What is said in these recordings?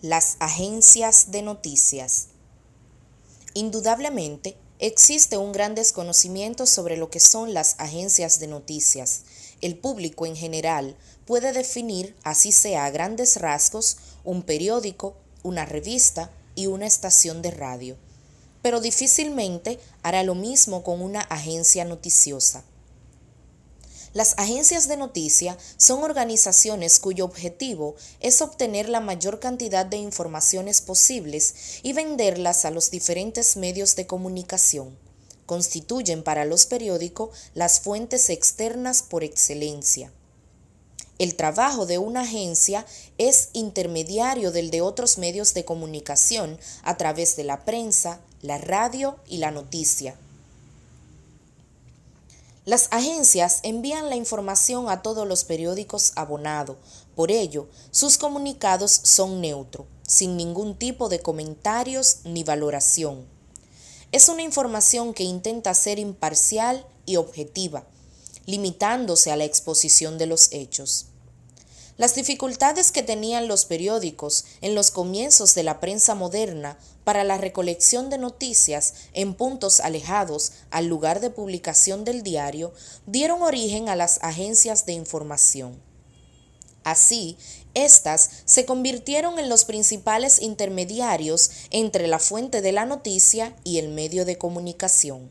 Las agencias de noticias. Indudablemente, existe un gran desconocimiento sobre lo que son las agencias de noticias. El público en general puede definir, así sea a grandes rasgos, un periódico, una revista y una estación de radio, pero difícilmente hará lo mismo con una agencia noticiosa. Las agencias de noticia son organizaciones cuyo objetivo es obtener la mayor cantidad de informaciones posibles y venderlas a los diferentes medios de comunicación. Constituyen para los periódicos las fuentes externas por excelencia. El trabajo de una agencia es intermediario del de otros medios de comunicación a través de la prensa, la radio y la noticia. Las agencias envían la información a todos los periódicos abonados, por ello, sus comunicados son neutros, sin ningún tipo de comentarios ni valoración. Es una información que intenta ser imparcial y objetiva, limitándose a la exposición de los hechos. Las dificultades que tenían los periódicos en los comienzos de la prensa moderna para la recolección de noticias en puntos alejados al lugar de publicación del diario dieron origen a las agencias de información. Así, estas se convirtieron en los principales intermediarios entre la fuente de la noticia y el medio de comunicación.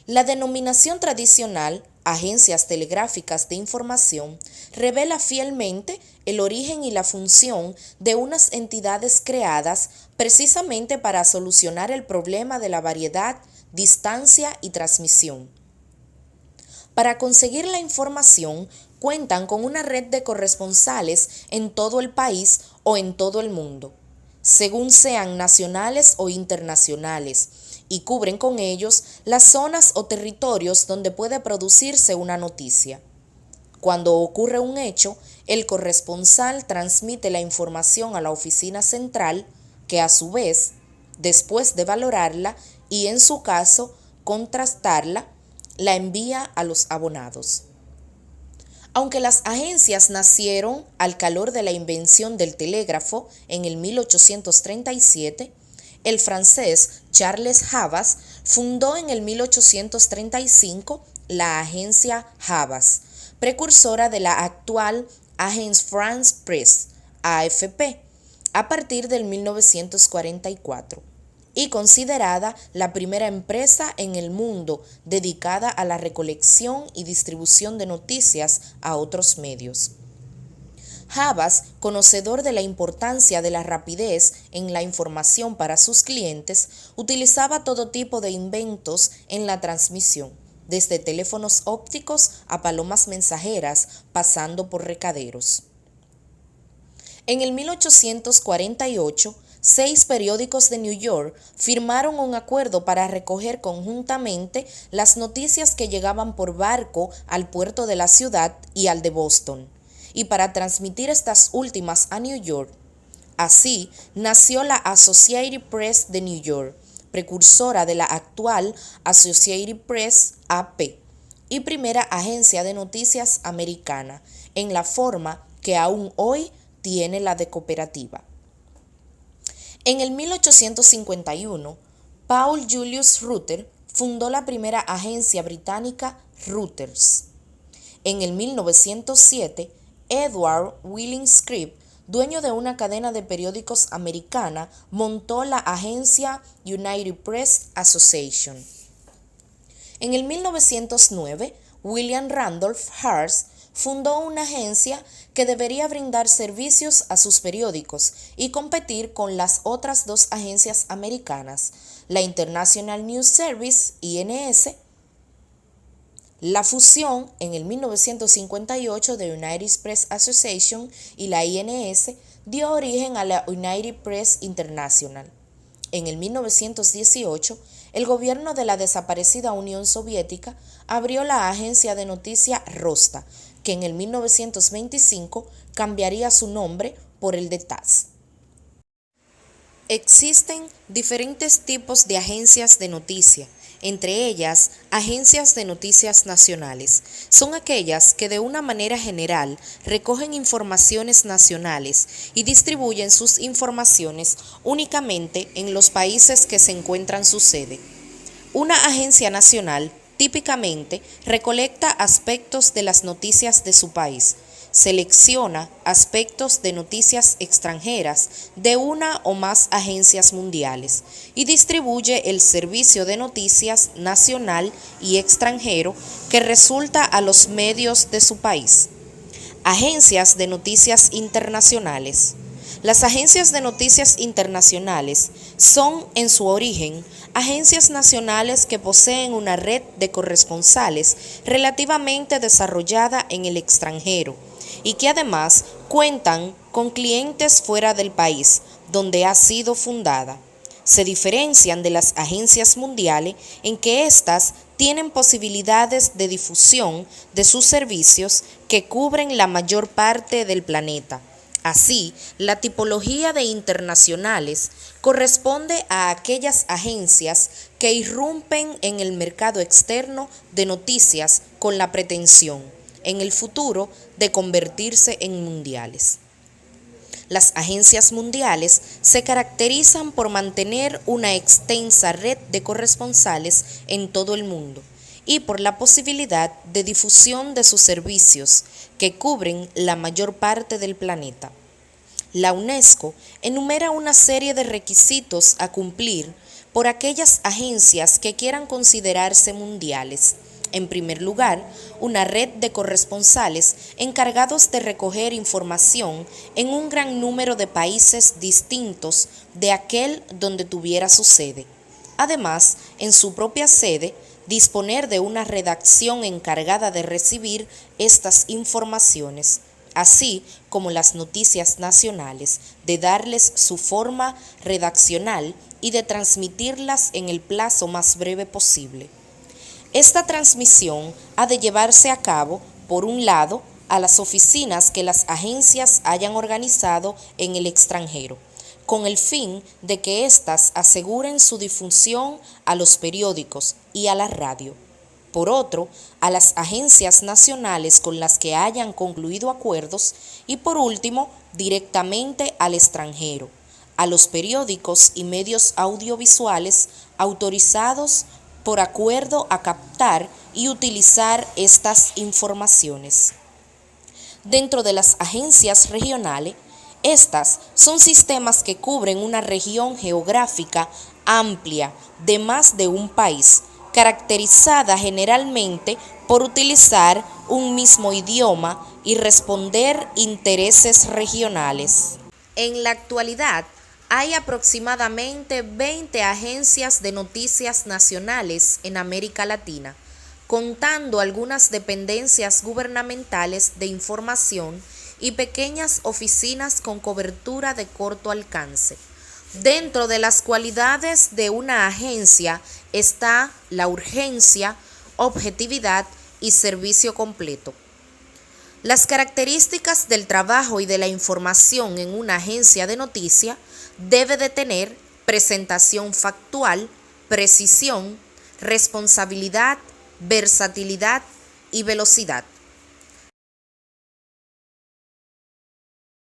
La denominación tradicional, agencias telegráficas de información, revela fielmente el origen y la función de unas entidades creadas precisamente para solucionar el problema de la variedad, distancia y transmisión. Para conseguir la información, cuentan con una red de corresponsales en todo el país o en todo el mundo, según sean nacionales o internacionales, y cubren con ellos las zonas o territorios donde puede producirse una noticia. Cuando ocurre un hecho, el corresponsal transmite la información a la oficina central, que a su vez, después de valorarla y en su caso contrastarla, la envía a los abonados. Aunque las agencias nacieron al calor de la invención del telégrafo en el 1837, el francés Charles Havas fundó en el 1835 la agencia Havas, precursora de la actual Agence France Presse, AFP, a partir del 1944, y considerada la primera empresa en el mundo dedicada a la recolección y distribución de noticias a otros medios. Havas, conocedor de la importancia de la rapidez en la información para sus clientes, utilizaba todo tipo de inventos en la transmisión, desde teléfonos ópticos a palomas mensajeras, pasando por recaderos. En el 1848, 6 periódicos de New York firmaron un acuerdo para recoger conjuntamente las noticias que llegaban por barco al puerto de la ciudad y al de Boston, y para transmitir estas últimas a New York. Así nació la Associated Press de New York, precursora de la actual Associated Press AP, y primera agencia de noticias americana, en la forma que aún hoy tiene la de cooperativa. En el 1851, Paul Julius Reuter fundó la primera agencia británica Reuters. En el 1907, Edward William Scripps, dueño de una cadena de periódicos americana, montó la agencia United Press Association. En el 1909, William Randolph Hearst fundó una agencia que debería brindar servicios a sus periódicos y competir con las otras 2 agencias americanas, la International News Service, INS. La fusión en el 1958 de United Press Association y la INS dio origen a la United Press International. En el 1918, el gobierno de la desaparecida Unión Soviética abrió la agencia de noticia Rosta, que en el 1925 cambiaría su nombre por el de TASS. Existen diferentes tipos de agencias de noticia Entre ellas, agencias de noticias nacionales. Son aquellas que de una manera general recogen informaciones nacionales y distribuyen sus informaciones únicamente en los países que se encuentran su sede. Una agencia nacional típicamente recolecta aspectos de las noticias de su país, selecciona aspectos de noticias extranjeras de una o más agencias mundiales y distribuye el servicio de noticias nacional y extranjero que resulta a los medios de su país. Agencias de noticias internacionales. Las agencias de noticias internacionales son, en su origen, agencias nacionales que poseen una red de corresponsales relativamente desarrollada en el extranjero y que además cuentan con clientes fuera del país donde ha sido fundada. Se diferencian de las agencias mundiales en que éstas tienen posibilidades de difusión de sus servicios que cubren la mayor parte del planeta. Así, la tipología de internacionales corresponde a aquellas agencias que irrumpen en el mercado externo de noticias con la pretensión, en el futuro, de convertirse en mundiales. Las agencias mundiales se caracterizan por mantener una extensa red de corresponsales en todo el mundo y por la posibilidad de difusión de sus servicios, que cubren la mayor parte del planeta. La UNESCO enumera una serie de requisitos a cumplir por aquellas agencias que quieran considerarse mundiales. En primer lugar, una red de corresponsales encargados de recoger información en un gran número de países distintos de aquel donde tuviera su sede. Además, en su propia sede, disponer de una redacción encargada de recibir estas informaciones, así como las noticias nacionales, de darles su forma redaccional y de transmitirlas en el plazo más breve posible. Esta transmisión ha de llevarse a cabo, por un lado, a las oficinas que las agencias hayan organizado en el extranjero, con el fin de que éstas aseguren su difusión a los periódicos y a la radio. Por otro, a las agencias nacionales con las que hayan concluido acuerdos y por último, directamente al extranjero, a los periódicos y medios audiovisuales autorizados por acuerdo a captar y utilizar estas informaciones. Dentro de las agencias regionales, estas son sistemas que cubren una región geográfica amplia de más de un país, caracterizada generalmente por utilizar un mismo idioma y responder intereses regionales. En la actualidad, hay aproximadamente 20 agencias de noticias nacionales en América Latina, contando algunas dependencias gubernamentales de información y pequeñas oficinas con cobertura de corto alcance. Dentro de las cualidades de una agencia está la urgencia, objetividad y servicio completo. Las características del trabajo y de la información en una agencia de noticia debe de tener presentación factual, precisión, responsabilidad, versatilidad y velocidad.